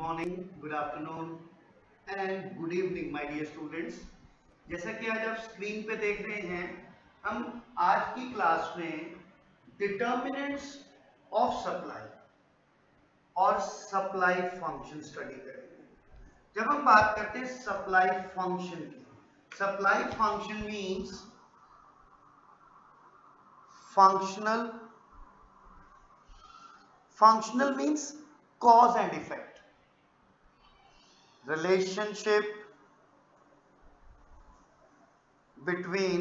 Morning, good afternoon and good evening my dear students. जैसा कि आज आप स्क्रीन पे देख रहे हैं, हम आज की क्लास में डिटर्मिनेंट्स ऑफ सप्लाई और सप्लाई फंक्शन स्टडी करेंगे। जब हम बात करते हैं सप्लाई फंक्शन की, supply function means functional functional means cause and effect, relationship between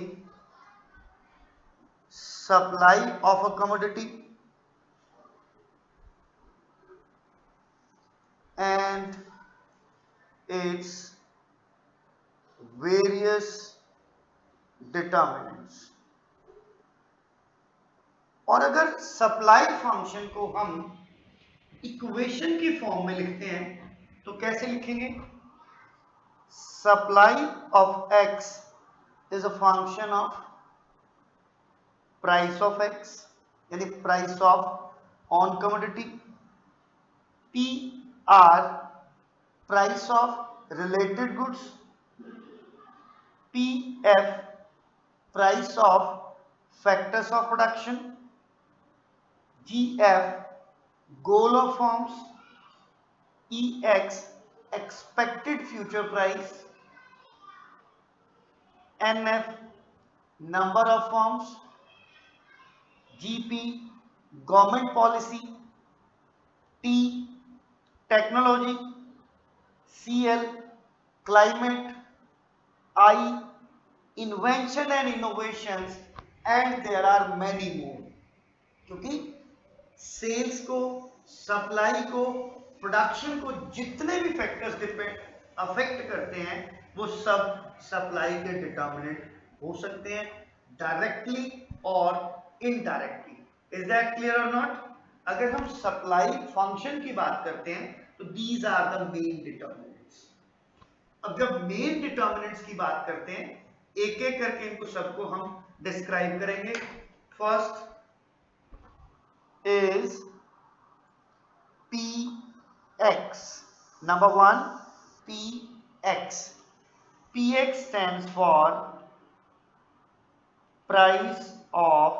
supply of a commodity and its various determinants। और अगर सप्लाई फंक्शन को हम इक्वेशन की फॉर्म में लिखते हैं तो कैसे लिखेंगे? Supply of X is a function of price of X, यानी price of on commodity. P R price of related goods, P F price of factors of production, GF goal of firms, EX expected future price, NF number of firms, GP government policy, T technology, CL climate, I invention and innovations, and there are many more। क्योंकि sales को, supply को, production को जितने भी factors affect करते हैं वो सब सप्लाई के डिटर्मिनेंट हो सकते हैं, डायरेक्टली और इनडायरेक्टली। इज दैट क्लियर और नॉट? अगर हम सप्लाई फंक्शन की बात करते हैं तो these are the main determinants. अब जब मेन डिटर्मिनेंट्स की बात करते हैं, एक एक करके इनको सबको हम डिस्क्राइब करेंगे। First is PX. Number one, PX. PX stands for price of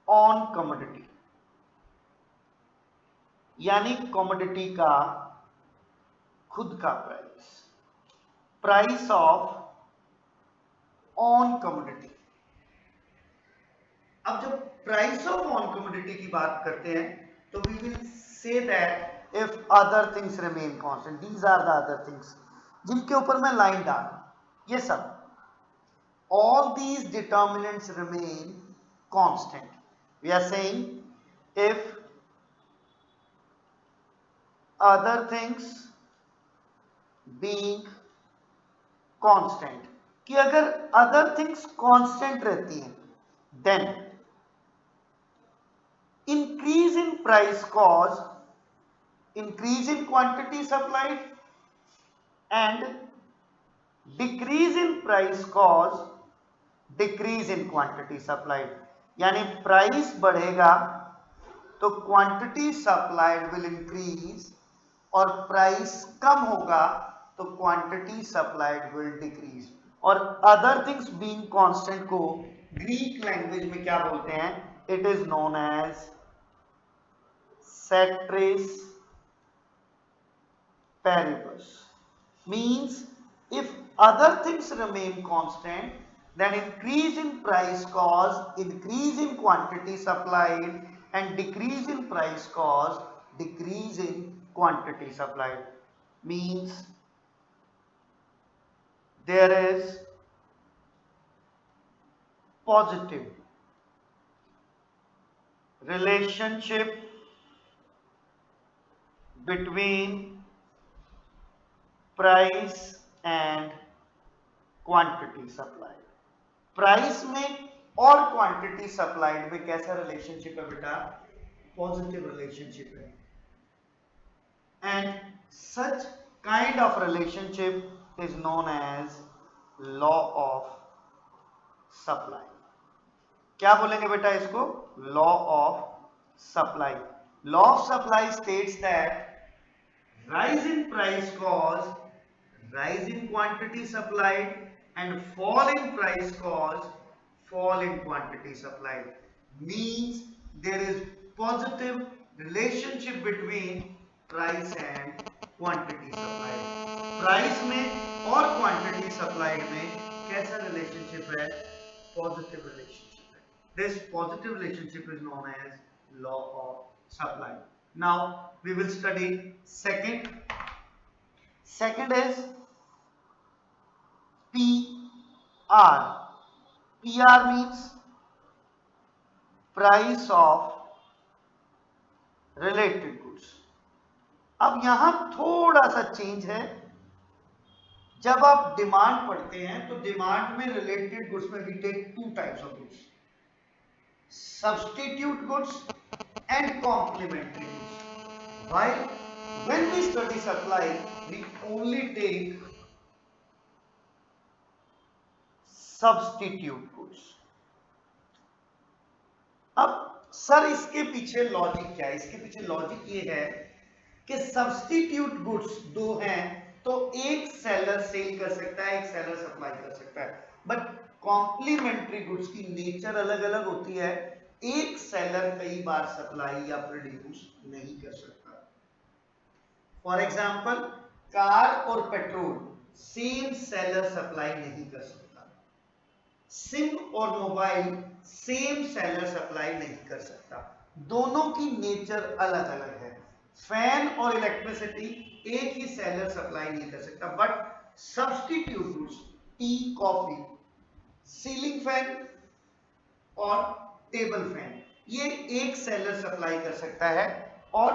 on commodity, यानी कमोडिटी का खुद का price, price of on commodity. अब जब प्राइस ऑफ ऑन कमोडिटी की बात करते हैं तो we will say that if other things remain constant, these are the other things जिनके ऊपर मैं लाइन डाल, ये सब all these determinants remain constant। we are saying if other things being constant, कि अगर other things constant रहती हैं then increase in price cause increase in quantity supplied and decrease in price cause decrease in quantity supplied। यानी price बढ़ेगा तो quantity supplied will increase, और price कम होगा तो क्वांटिटी सप्लाइड विल डिक्रीज। और अदर थिंग्स बीइंग कांस्टेंट को Greek language में क्या बोलते हैं? It is known as ceteris paribus। means if other things remain constant then increase in price cause increase in quantity supplied and decrease in price cause decrease in quantity supplied। means there is positive relationship between price and quantity supplied। Price में और quantity supplied में कैसा relationship है बेटा? Positive relationship है। And such kind of relationship is known as law of supply. क्या बोलेंगे बेटा इसको? Law of supply. Law of supply states that rise in price cause rise in quantity supplied, and fall in price cause fall in quantity supplied. Means there is positive relationship between price and quantity supplied. Price में और quantity supplied में कैसा relationship है? Positive relationship है. This positive relationship is known as law of supply. Now we will study second. Second is PR. PR means price of related goods. अब यहां थोड़ा सा चेंज है. जब आप डिमांड पढ़ते हैं तो डिमांड में रिलेटेड गुड्स में we take two types of goods, substitute goods and complementary goods. While when we study supply we only take substitute goods. अब सर इसके पीछे लॉजिक क्या है? इसके पीछे लॉजिक ये है कि सब्स्टिट्यूट गुड्स दो हैं तो एक सेलर सेल कर सकता है, एक सेलर सप्लाई कर सकता है. बट कॉम्प्लीमेंट्री गुड्स की नेचर अलग अलग होती है. एक सेलर कई बार सप्लाई या प्रोड्यूस नहीं कर सकता. फॉर एग्जाम्पल कार और पेट्रोल सेम सेलर सप्लाई नहीं कर सकता. सिम और मोबाइल सेम सेलर सप्लाई नहीं कर सकता. दोनों की नेचर अलग अलग है. फैन और इलेक्ट्रिसिटी एक ही सेलर सप्लाई नहीं कर सकता. But substitute goods T, coffee, ceiling fan और टेबल फैन ये एक सेलर सप्लाई कर सकता है. और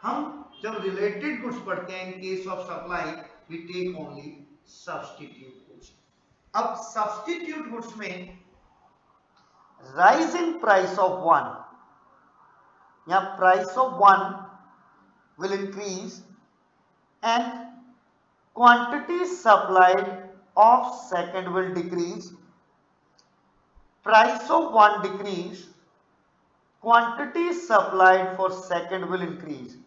हम जब रिलेटेड गुड्स पढ़ते हैं in case of supply we take only substitute goods. अब सब्स्टिट्यूट गुड्स में rise in price of one या price of one will increase and quantity supplied of second will decrease. Price of one decrease, quantity supplied for second will increase.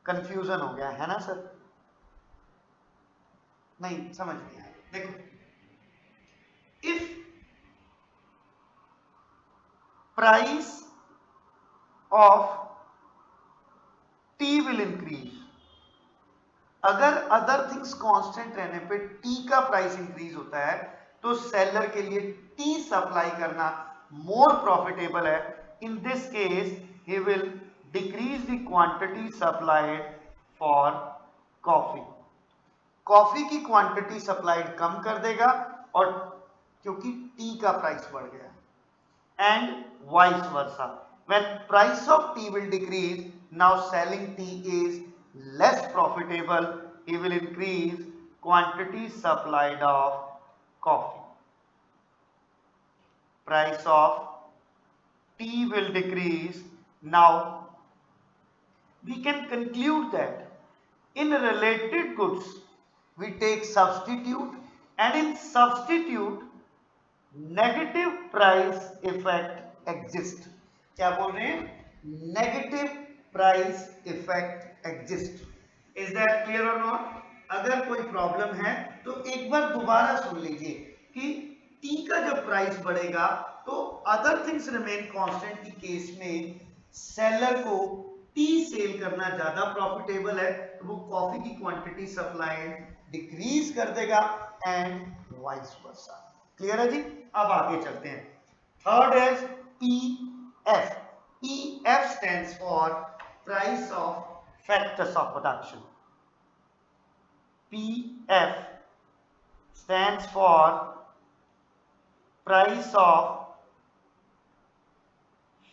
Confusion हो गया है ना sir? नहीं समझ नहीं आया. देखो, if price of T will increase, अगर अदर थिंग्स कांस्टेंट रहने पे टी का प्राइस इंक्रीज होता है तो सेलर के लिए टी सप्लाई करना मोर प्रॉफिटेबल है. In this case he will decrease the quantity supplied for coffee. Coffee की क्वांटिटी सप्लाइड कम कर देगा और क्योंकि टी का प्राइस बढ़ गया. And vice versa, when price of T will decrease now selling T is less profitable, he will increase quantity supplied of coffee. Price of tea will decrease. Now we can conclude that in related goods we take substitute, and in substitute negative price effect exists. क्या बोल रहे हैं? Negative price effect exists. Is that clear or not? अगर कोई problem है तो एक बार दोबारा सुन लीजिए कि टी का जब प्राइस बढ़ेगा तो अदर थिंग्स रिमेन कांस्टेंट की केस में सेलर को टी सेल करना ज्यादा प्रॉफिटेबल है तो वो कॉफी की क्वांटिटी सप्लाई डिक्रीज कर देगा एंड वाइस वर्सा. क्लियर है जी? अब आगे चलते हैं. Third is PF. PF stands for price of factors of production. PF stands for price of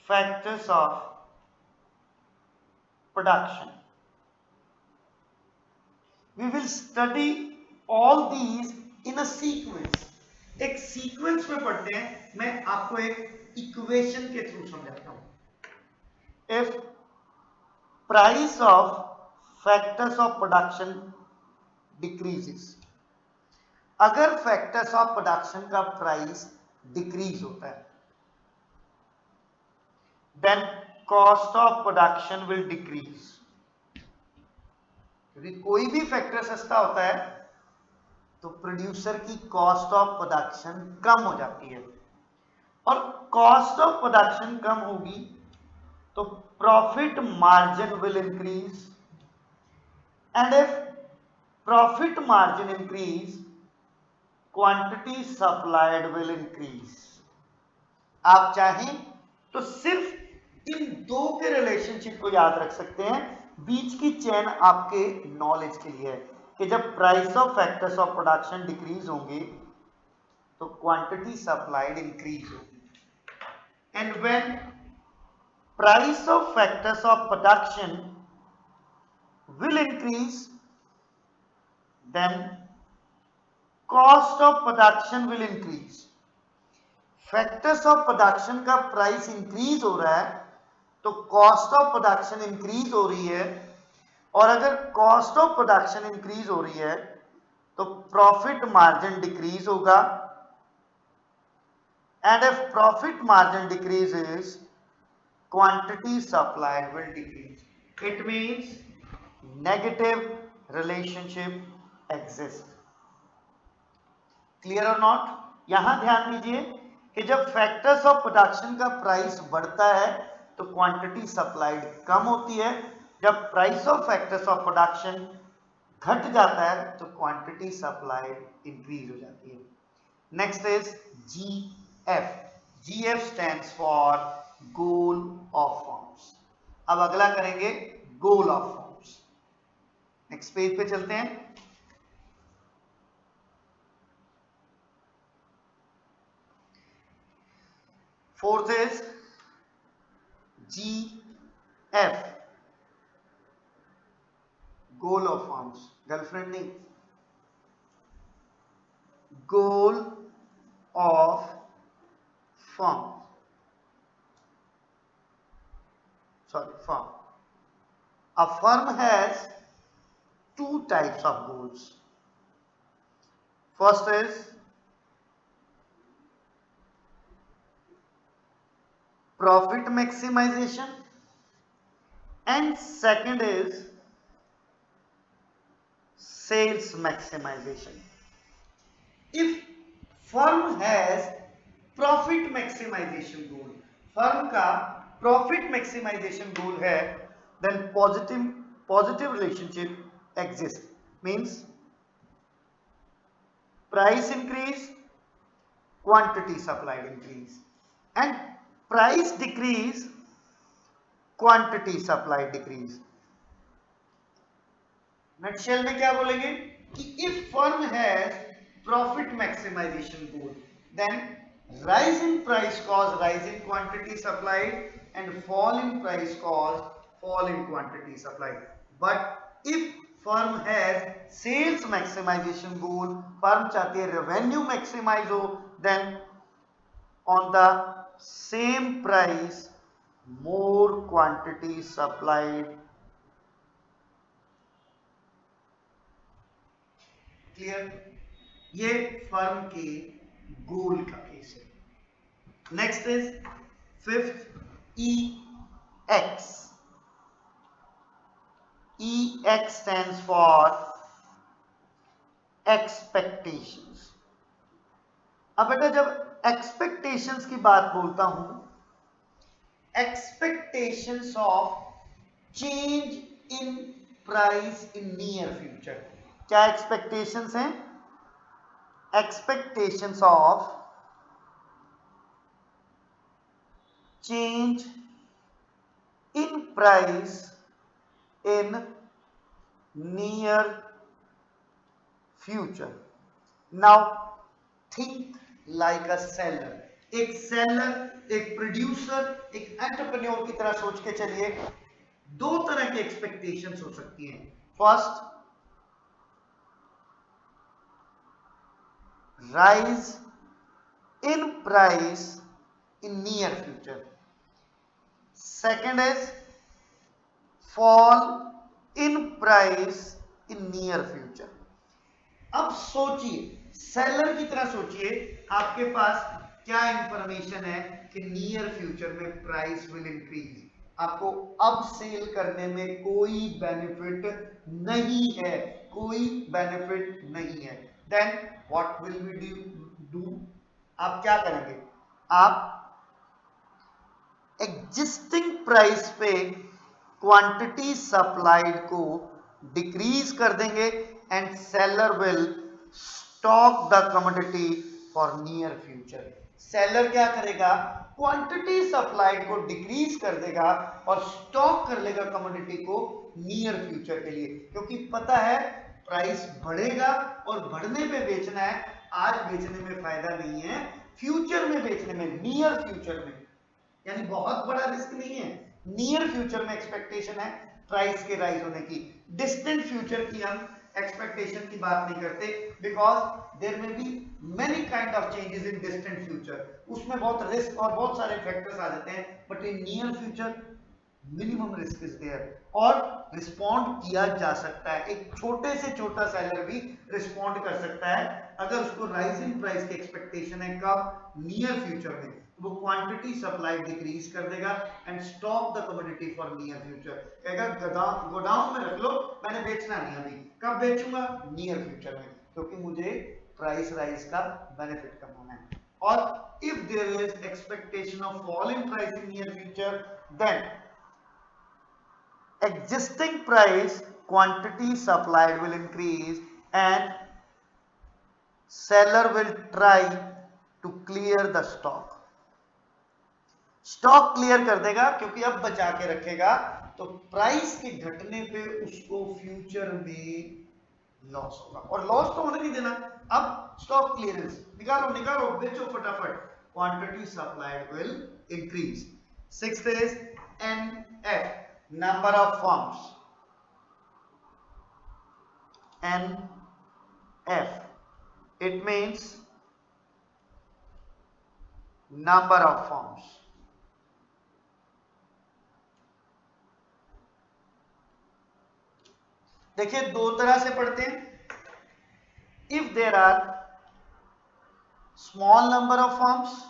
factors of production. We will study all these in a sequence. एक sequence में पढ़ते हैं. मैं आपको एक इक्वेशन के थ्रू समझाता हूं. If price of factors of production decreases, अगर factors of production का price decrease होता है then cost of production will decrease. क्योंकि कोई भी फैक्टर सस्ता होता है तो प्रोड्यूसर की कॉस्ट ऑफ प्रोडक्शन कम हो जाती है, और कॉस्ट ऑफ प्रोडक्शन कम होगी तो profit margin will increase, and if profit margin increase quantity supplied will increase. आप चाहें तो सिर्फ इन दो के रिलेशनशिप को याद रख सकते हैं, बीच की चेन आपके नॉलेज के लिए है कि जब price of factors of production decrease होंगे तो क्वांटिटी सप्लाइड इंक्रीज होगी, and when price of factors of production will increase then cost of production will increase. Factors of production का प्राइस इंक्रीज हो रहा है तो कॉस्ट ऑफ प्रोडक्शन इंक्रीज हो रही है, और अगर कॉस्ट ऑफ प्रोडक्शन इंक्रीज हो रही है तो प्रॉफिट मार्जिन डिक्रीज होगा, and if profit margin decreases quantity supplied will decrease. It means negative relationship exist. Clear और नॉट? यहां ध्यान दीजिए कि जब फैक्टर्स ऑफ प्रोडक्शन का प्राइस बढ़ता है तो क्वांटिटी सप्लाइड कम होती है, जब price of factors of production घट जाता है तो क्वांटिटी सप्लाइड इंक्रीज हो जाती है। Next is GF. GF stands for goal of forms. अब अगला करेंगे goal of forms. Next page पे चलते हैं। Fourth is GF, goal of forms. Girlfriend नहीं, goal of form, sorry, firm. A firm has two types of goals. First is profit maximization, and second is sales maximization. If firm has profit maximization goal, firm का profit maximization goal है, then positive relationship exists. Means price increase, quantity supplied increase, and price decrease, quantity supply decrease. Nutshell में क्या बोलेंगे कि if firm has profit maximisation goal, then rise in price cause rise in quantity supplied, and fall in price cause fall in quantity supplied. But if firm has sales maximisation goal, firm चाहती है revenue maximise हो, then on the same price more quantity supplied. Clear? ये firm के goal का case है। Next is fifth EX. EX stands for expectations. अब बेटा जब एक्सपेक्टेशंस की बात बोलता हूं, expectations of change in price in near future, क्या expectations हैं? expectations of change in price in near future. Now think like a seller. एक सेलर, एक प्रोड्यूसर, एक एंटरप्रेन्योर की तरह सोच के चलिए। दो तरह के एक्सपेक्टेशंस हो सकती हैं। First, rise in price in near future. Second is fall in price in near future. अब सोचिए, सेलर की तरह सोचिए, आपके पास क्या इंफॉर्मेशन है कि नियर फ्यूचर में प्राइस विल इंक्रीज। आपको अब सेल करने में कोई बेनिफिट नहीं है, कोई बेनिफिट नहीं है। Then what will we do, आप क्या करेंगे, आप एग्जिस्टिंग प्राइस पे क्वांटिटी सप्लाइड को डिक्रीज कर देंगे and seller will stock the commodity for near future. Seller क्या करेगा, क्वांटिटी सप्लाइड को डिक्रीज कर देगा और स्टॉक कर लेगा कमोडिटी को नियर फ्यूचर के लिए, क्योंकि पता है प्राइस बढ़ेगा और बढ़ने पे बेचना है, आज बेचने में फायदा नहीं है, फ्यूचर में बेचने में, नियर फ्यूचर में, यानी बहुत बड़ा रिस्क नहीं है, नियर फ्यूचर में एक्सपेक्टेशन है प्राइस के राइज होने की। डिस्टेंट फ्यूचर की हम एक्सपेक्टेशन की बात नहीं करते, because there may be many kind of changes in distant future, उसमें बहुत रिस्क और बहुत सारे फैक्टर्स आ जाते हैं, but in near future minimum risk is there और रिस्पॉन्ड किया जा सकता है। एक छोटे से छोटा सेलर भी रिस्पॉन्ड कर सकता है अगर उसको राइज इन प्राइस की एक्सपेक्टेशन है, कब, नियर फ्यूचर में, वो क्वांटिटी सप्लाई डिक्रीज कर देगा and stock the commodity for near future. कहेगा गोडाउन में रख लो, मैंने बेचना नहीं अभी, कब बेचूंगा, नियर फ्यूचर में, क्योंकि मुझे प्राइस राइज का बेनिफिट कमाना है। और if there is expectation of fall in price in near future, then existing price quantity supplied will increase and seller will try to clear the stock। Stock clear कर देगा क्योंकि अब बचा के रखेगा, तो प्राइस के घटने पे उसको फ्यूचर में लॉस होगा, और लॉस तो होने नहीं देना। अब स्टॉक क्लियरेंस निकालो निकालो, बेचो फटाफट, quantity supplied will increase. Sixth is NF, number of firms, NF, it means number of firms। देखिए दो तरह से पढ़ते हैं, if there are small number of firms,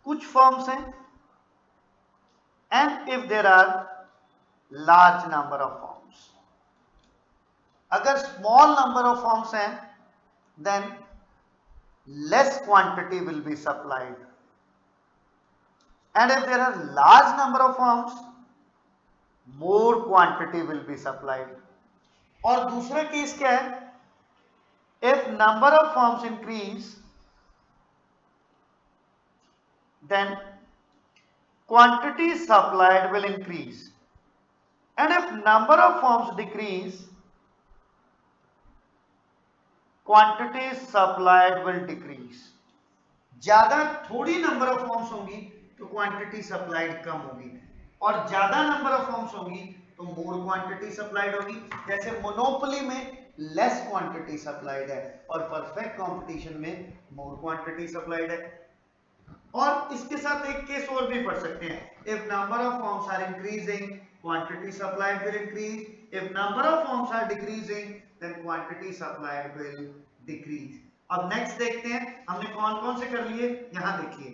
कुछ फर्म्स हैं, and if there are large number of firms। अगर small number of firms हैं, then less quantity will be supplied, and if there are large number of firms, more quantity will be supplied। और दूसरा case क्या है, if number of firms increase, then quantity supplied will increase, and if number of firms decrease, quantity supplied will decrease। ज्यादा थोड़ी number of forms होंगी तो quantity supplied कम होगी, और ज्यादा नंबर ऑफ फॉर्म्स होंगी तो मोर क्वांटिटी सप्लाइड होगी। जैसे मोनोपोली में लेस क्वांटिटी सप्लाइड है और परफेक्ट कंपटीशन में मोर क्वांटिटी सप्लाइड है। और इसके साथ एक केस और भी पढ़ सकते हैं, if number of firms are increasing, quantity supplied will increase, if number of firms are decreasing, then quantity supplied will decrease. अब नेक्स्ट देखते हैं हमने कौन कौन से कर लिए, यहां देखिए,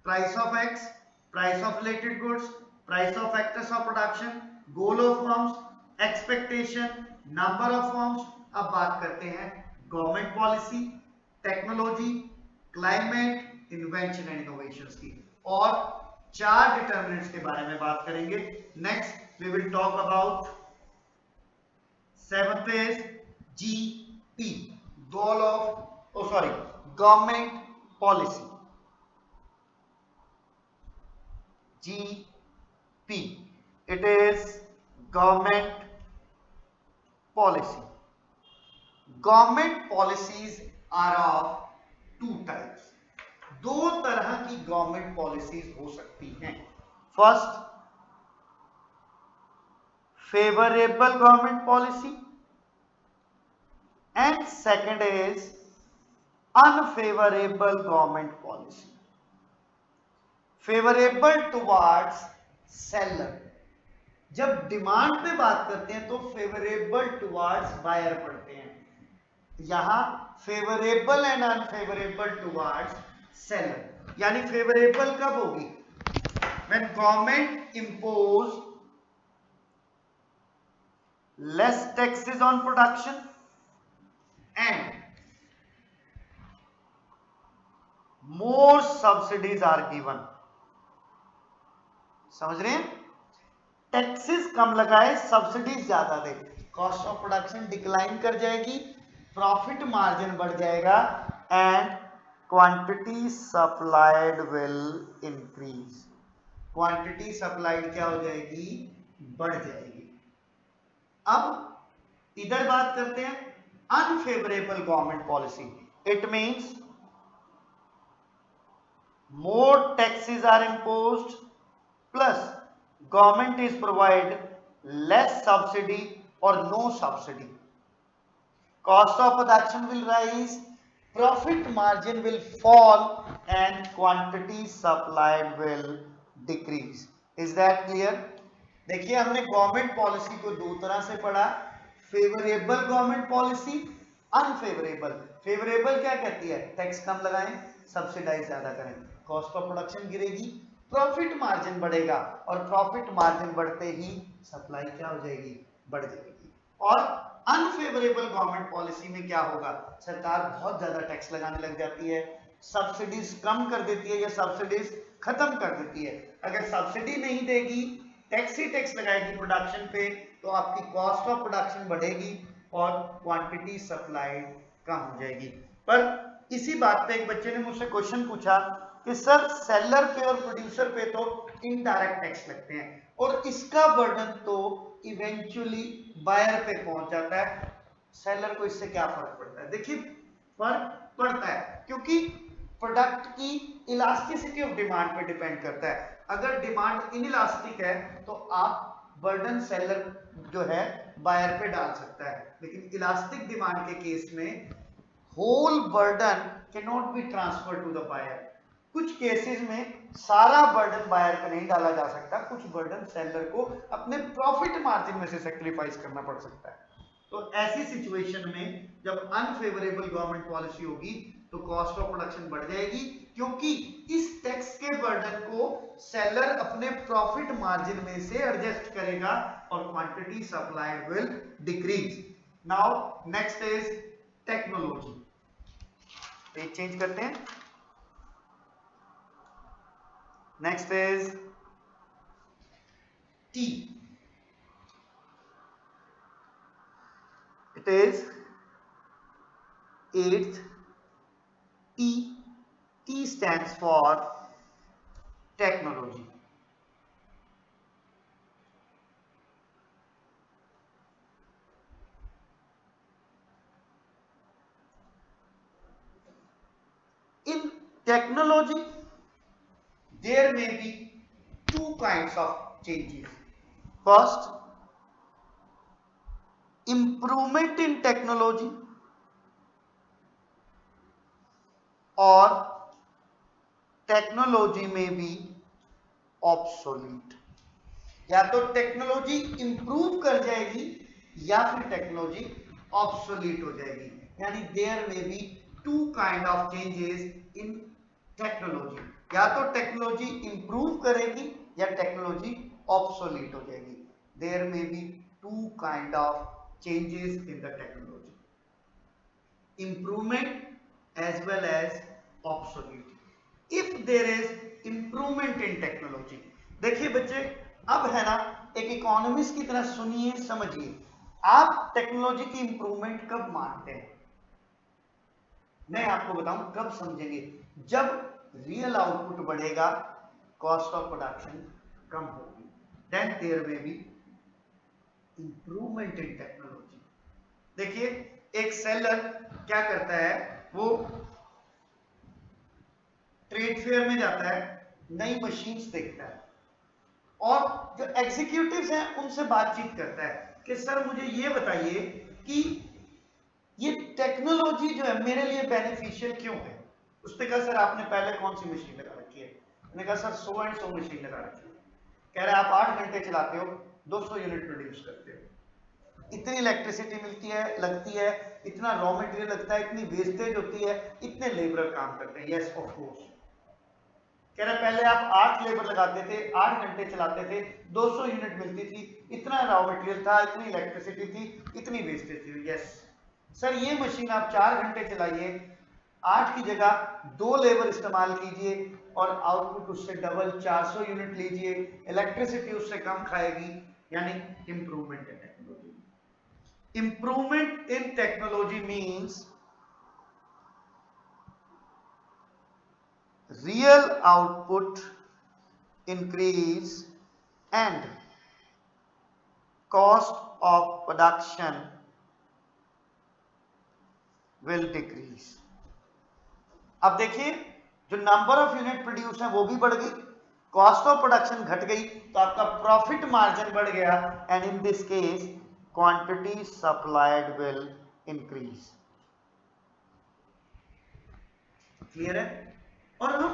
price of X, price of related goods, price of factors of production, goal of firms, expectation, number of firms. अब बात करते हैं government policy, technology, climate, invention and innovations की, और 4 डिटरमिनेंट्स के बारे में बात करेंगे। Next we will talk about 7th is GP, goal of government policy, GP, it is government policy। government policies are of 2 types, 2 तरह की गवर्नमेंट पॉलिसीज हो सकती हैं। First, favourable government policy, and second is unfavourable government policy. Favourable towards seller, जब demand पे बात करते हैं तो फेवरेबल टुवर्ड्स बायर पढ़ते हैं, यहां favourable and unfavourable towards seller. यानी फेवरेबल कब होगी, when government impose less taxes on production and more subsidies are given. समझ रहे हैं? टैक्सेस कम लगाए, सब्सिडीज ज्यादा दे, कॉस्ट ऑफ प्रोडक्शन डिक्लाइन कर जाएगी, प्रॉफिट मार्जिन बढ़ जाएगा and quantity supplied will increase. Quantity supplied क्या हो जाएगी? बढ़ जाएगी। अब इधर बात करते हैं unfavourable government policy. It means more taxes are imposed plus government is provide less subsidy or no subsidy. Cost of production will rise, profit margin will fall and quantity supplied will decrease. Is that clear? देखिए हमने government policy को दो तरह से पढ़ा, favourable government policy, unfavourable. Favourable क्या कहती है? टैक्स कम लगाएं, सब्सिडाइज ज्यादा करें, कॉस्ट ऑफ प्रोडक्शन गिरेगी, प्रॉफिट मार्जिन बढ़ेगा और प्रॉफिट मार्जिन बढ़ते ही सप्लाई क्या हो जाएगी? बढ़ जाएगी। और अनफेवरेबल गवर्नमेंट पॉलिसी में क्या होगा? सरकार बहुत ज्यादा टैक्स लगाने लग जाती है, सब्सिडीज कम कर देती है या सब्सिडीज खत्म कर देती है। अगर सब्सिडी नहीं देगी, टैक्स ही टैक्स लगाएगी प्रोडक्शन पे, तो आपकी कॉस्ट ऑफ प्रोडक्शन बढ़ेगी और क्वांटिटी सप्लाइड कम हो जाएगी। पर इसी बात पे एक बच्चे ने मुझसे क्वेश्चन पूछा कि सर सेलर पे और प्रोड्यूसर पे तो इनडायरेक्ट टैक्स लगते हैं और इसका बर्डन तो इवेंचुअली बायर पे पहुंच जाता है, सेलर को इससे क्या फर्क पड़ता है? देखिए फर्क पड़ता है क्योंकि प्रोडक्ट की इलास्टिसिटी ऑफ डिमांड पे डिपेंड करता है। अगर डिमांड इनइलास्टिक है तो आप बर्डन सेलर जो है बायर पे डाल सकता है, लेकिन इलास्टिक डिमांड के केस में whole burden can not be transfer to the buyer. कुछ केसेस में सारा बर्डन बायर पे नहीं डाला जा सकता, कुछ बर्डन सेलर को अपने प्रॉफिट मार्जिन में से सैक्रिफाइस करना पड़ सकता है। तो ऐसी सिचुएशन में जब अनफेवरेबल गवर्नमेंट पॉलिसी होगी तो कॉस्ट ऑफ प्रोडक्शन बढ़ जाएगी, क्योंकि इस टैक्स के बर्डन को सेलर अपने प्रॉफिट मार्जिन में से एडजस्ट करेगा और quantity supplied will decrease. Now next is technology. Page change करते हैं। Next is T. It is 8th T. T stands for technology. In technology, there may be two kinds of changes. First, improvement in technology और technology में भी obsolete. या तो technology improve कर जाएगी या फिर टेक्नोलॉजी ऑब्सोलीट हो जाएगी। यानी there may be two kind of changes in technology, या तो टेक्नोलॉजी इंप्रूव करेगी या टेक्नोलॉजी ऑब्सोलीट हो जाएगी। There may be two kind of changes in the technology, improvement as well as obsolete. If there is improvement in technology, देखिए बच्चे अब है ना, एक इकोनॉमिस्ट की तरह सुनिए समझिए, आप टेक्नोलॉजी की इंप्रूवमेंट कब मानते हैं? मैं आपको बताऊं कब समझेंगे, जब रियल आउटपुट बढ़ेगा, कॉस्ट ऑफ प्रोडक्शन कम होगी, then there may B improvement in technology. देखिए एक सेलर क्या करता है, वो ट्रेड फेयर में जाता है, नई मशीन्स देखता है और जो एग्जीक्यूटिव्स हैं उनसे बातचीत करता है कि सर मुझे ये बताइए कि ये टेक्नोलॉजी जो है मेरे लिए बेनिफिशियल क्यों है। उसने कहा सर आपने पहले कौन सी मशीन लगा रखी है? मैंने कहा सर 100 एंड 100 मशीन लगा रखी है। कह रहे आप 8 घंटे चलाते हो, 200 यूनिट प्रोड्यूस करते हो, इतनी इलेक्ट्रिसिटी मिलती है लगती है, इतना रॉ मटेरियल लगता है, इतनी वेस्टेज होती है, इतने लेबर काम करते हैं। Yes of course. कह रहे पहले आप 8 लेबर लगाते थे, 8 घंटे चलाते थे, 200 यूनिट मिलती थी, इतना रॉ मटेरियल था, इतनी इलेक्ट्रिसिटी थी, इतनी वेस्टेज थी। यस सर, ये मशीन आप 4 घंटे चलाइए, 8 की जगह 2 लेबर इस्तेमाल कीजिए और आउटपुट उससे डबल 400 यूनिट लीजिए, इलेक्ट्रिसिटी उससे कम खाएगी, यानी improvement in technology. Improvement in technology means real output increase and cost of production will decrease। अब देखिए, जो नंबर ऑफ यूनिट प्रोड्यूस है वो भी बढ़ गई, कॉस्ट ऑफ प्रोडक्शन घट गई, तो आपका प्रॉफिट मार्जिन बढ़ गया, and in this case quantity supplied will increase. Clear है? और हम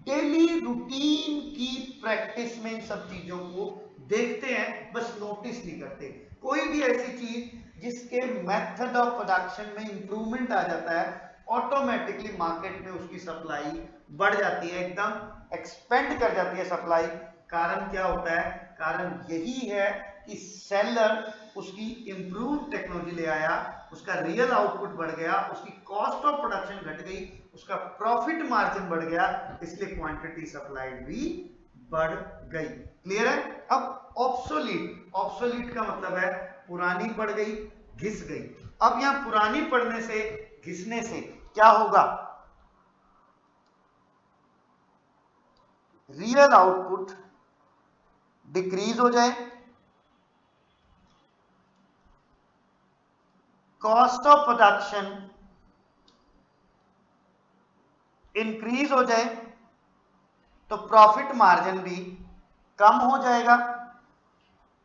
डेली रूटीन की प्रैक्टिस में इन सब चीजों को देखते हैं, बस नोटिस नहीं करते। कोई भी ऐसी चीज जिसके मेथड ऑफ प्रोडक्शन में इंप्रूवमेंट आ जाता है, ऑटोमेटिकली मार्केट में उसकी सप्लाई बढ़ जाती है, एकदम एक्सपेंड कर जाती है सप्लाई। कारण क्या होता है? कारण यही है कि सेलर उसकी इंप्रूव टेक्नोलॉजी ले आया, उसका रियल आउटपुट बढ़ गया, उसकी कॉस्ट ऑफ प्रोडक्शन घट गई, उसका प्रॉफिट मार्जिन बढ़ गया, इसलिए क्वांटिटी सप्लाइड भी बढ़ गई। क्लियर है? अब ऑब्सोलीट, ऑब्सोलीट का मतलब है पुरानी पड़ गई, घिस गई। अब यहां पुरानी पड़ने से, घिसने से क्या होगा? रियल आउटपुट डिक्रीज हो जाए, कॉस्ट ऑफ प्रोडक्शन इंक्रीज हो जाए, तो प्रॉफिट मार्जिन भी कम हो जाएगा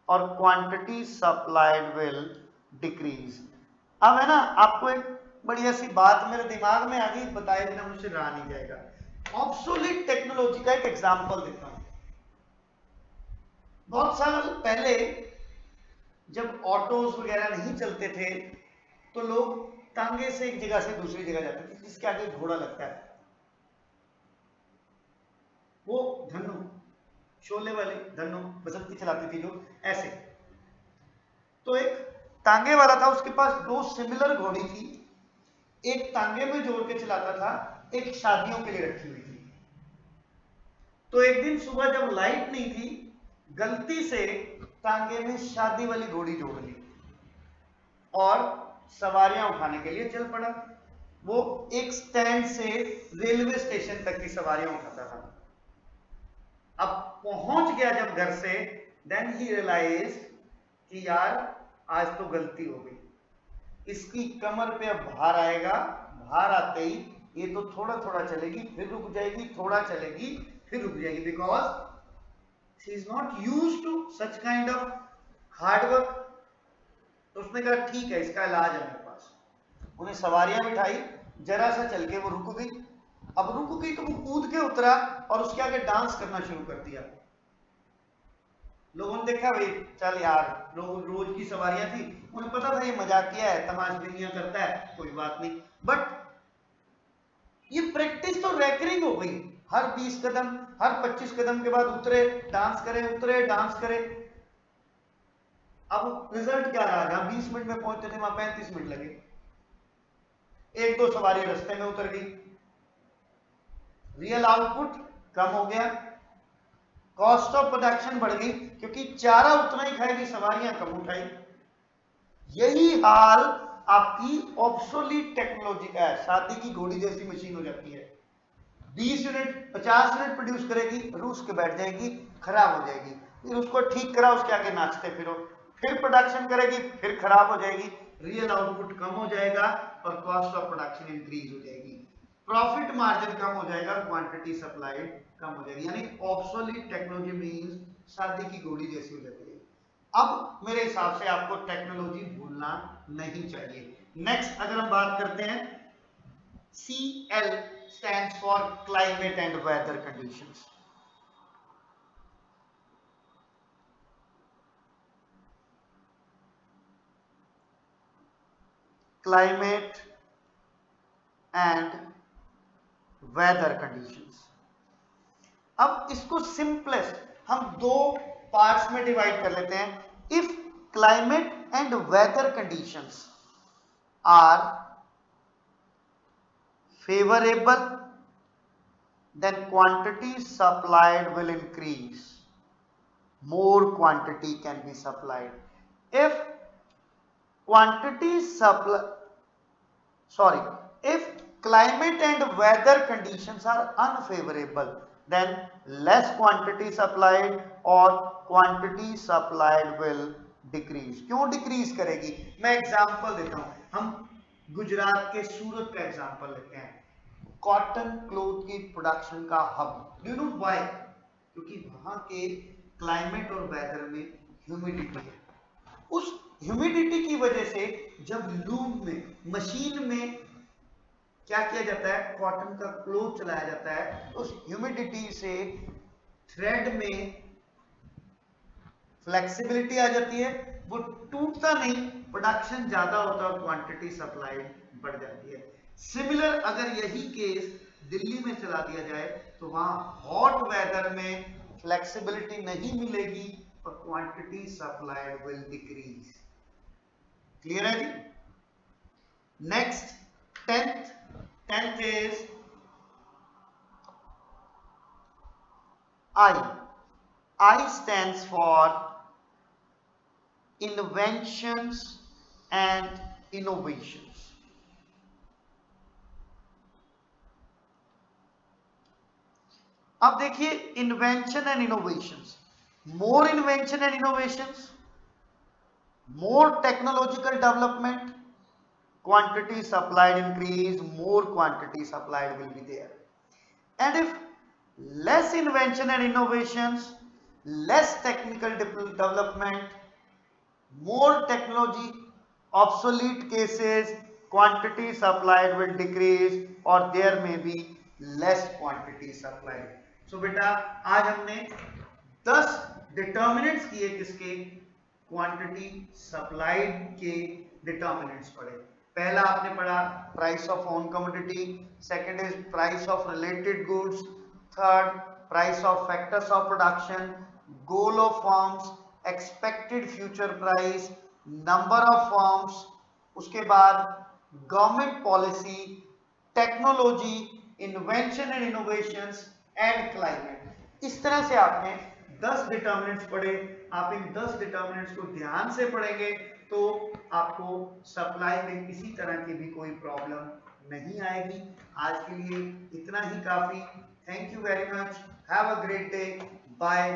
और क्वांटिटी सप्लाइड विल डिक्रीज। अब है ना, आपको एक बढ़िया सी बात मेरे दिमाग में आ गई, बताए बिना मुझसे रहा नहीं जाएगा। ऑब्सोलीट टेक्नोलॉजी का एक एग्जांपल देता हूं। बहुत साल पहले जब ऑटोज वगैरह नहीं चलते थे, तो लोग टांगे से एक जगह से दूसरी जगह जाते थे, जिसके आगे घोड़ा लगता है, वो धन्नो, शोले वाले धन्नो बसंती चलाती थी जो, ऐसे। तो एक तांगे वाला था, उसके पास 2 सिमिलर घोड़ी थी, एक तांगे में जोड़ के चलाता था, एक शादियों के लिए रखी हुई थी। तो एक दिन सुबह जब लाइट नहीं थी, गलती से तांगे में शादी वाली घोड़ी जोड़ ली और सवारियां उठाने के लिए चल पड़ा। वो एक स्टैंड से रेलवे स्टेशन तक की सवारियां उठाता था। अब पहुंच गया जब घर से, देन ही रियलाइज कि यार आज तो गलती हो गई, इसकी कमर पे अब भार आएगा, भार आते ही ये तो थोड़ा थोड़ा चलेगी, फिर रुक जाएगी, थोड़ा चलेगी, फिर रुक जाएगी, because she is not used to such kind of hard work. तो उसने कहा ठीक है, इसका इलाज है मेरे पास। उन्हें सवारियां बिठाई, जरा सा चल के वो रुक गई। अब रुक गई तो वो कूद के उतरा और उसके आगे डांस करना शुरू कर दिया। लोगों ने देखा, भाई चल यार, लोग रोज की सवारियां थी, उन्हें पता था ये मजाकिया है, तमाशबीनियां करता है, कोई बात नहीं। बट ये प्रैक्टिस तो रैकरिंग हो गई, हर 20 कदम, हर 25 कदम के बाद उतरे, डांस करे, उतरे, डांस करे। अब रिजल्ट क्या रहा? जहां 20 मिनट में पहुंचते थे वहां 35 मिनट लगे, एक दो सवारी रास्ते में उतर गई, रियल आउटपुट कम हो गया, कॉस्ट ऑफ प्रोडक्शन बढ़ गई, क्योंकि चारा उतना ही खाएगी, सवारियां कम उठाई। यही हाल आपकी ऑब्सोलीट टेक्नोलॉजी का है, शादी की घोड़ी जैसी मशीन हो जाती है, 20 यूनिट 50 यूनिट प्रोड्यूस करेगी, रूस के बैठ जाएगी, खराब हो जाएगी, फिर उसको ठीक करा, उसके आगे नाचते फिरो, फिर प्रोडक्शन करेगी, फिर खराब हो जाएगी, रियल आउटपुट कम हो जाएगा और कॉस्ट ऑफ प्रोडक्शन इंक्रीज हो जाएगी, प्रॉफिट मार्जिन कम हो जाएगा, क्वांटिटी सप्लाई कम हो जाएगी। यानी ऑब्सोलीट टेक्नोलॉजी मींस शादी की घोड़ी जैसी हो जाती है। अब मेरे हिसाब से आपको टेक्नोलॉजी भूलना नहीं चाहिए। नेक्स्ट अगर हम बात करते हैं, CL stands for climate and weather conditions। climate and weather conditions। अब इसको सिंपलेस्ट हम दो पार्ट्स में डिवाइड कर लेते हैं। If climate and weather conditions are favorable, then quantity supplied will increase. More quantity can be supplied. If quantity supply, sorry, if climate and weather conditions are unfavorable, then less quantity supplied or quantity supplied will decrease. क्यों decrease करेगी? मैं example देता हूं। हम गुजरात के सूरत का example लेते हैं, कॉटन क्लोथ की प्रोडक्शन का hub. Do you know why? क्योंकि वहां के क्लाइमेट और वेदर में ह्यूमिडिटी है। उस ह्यूमिडिटी की वजह से जब लूम में, मशीन में क्या किया जाता है, कॉटन का क्लोथ चलाया जाता है, तो उस ह्यूमिडिटी से थ्रेड में फ्लेक्सिबिलिटी आ जाती है, वो टूटता नहीं, प्रोडक्शन ज्यादा होता है, क्वांटिटी सप्लाई बढ़ जाती है। सिमिलर अगर यही केस दिल्ली में चला दिया जाए तो वहां हॉट वेदर में फ्लेक्सिबिलिटी नहीं मिलेगी और quantity supplied will decrease. Clear है जी? Next, tenth is I. I stands for inventions and innovations. अब देखिए, invention and innovations, more invention and innovations, more technological development, quantity supplied increase, more quantity supplied will be there. And if less invention and innovations, less technical development, more technology, obsolete cases, quantity supplied will decrease or there may be less quantity supplied. So बेटा आज हमने 10 determinants किए, किसके? Quantity supplied के determinants पढ़े। पहला आपने पढ़ा price of on commodity, second is price of related goods, third price of factors of production, goal of firms, expected future price, number of firms, उसके बाद government policy, technology, invention and innovations and climate. इस तरह से आपने 10 determinants पढ़े। आप इन 10 determinants को ध्यान से पढ़ेंगे तो आपको सप्लाई में किसी तरह की भी कोई प्रॉब्लम नहीं आएगी। आज के लिए इतना ही काफी। Thank you very much, have a great day, bye.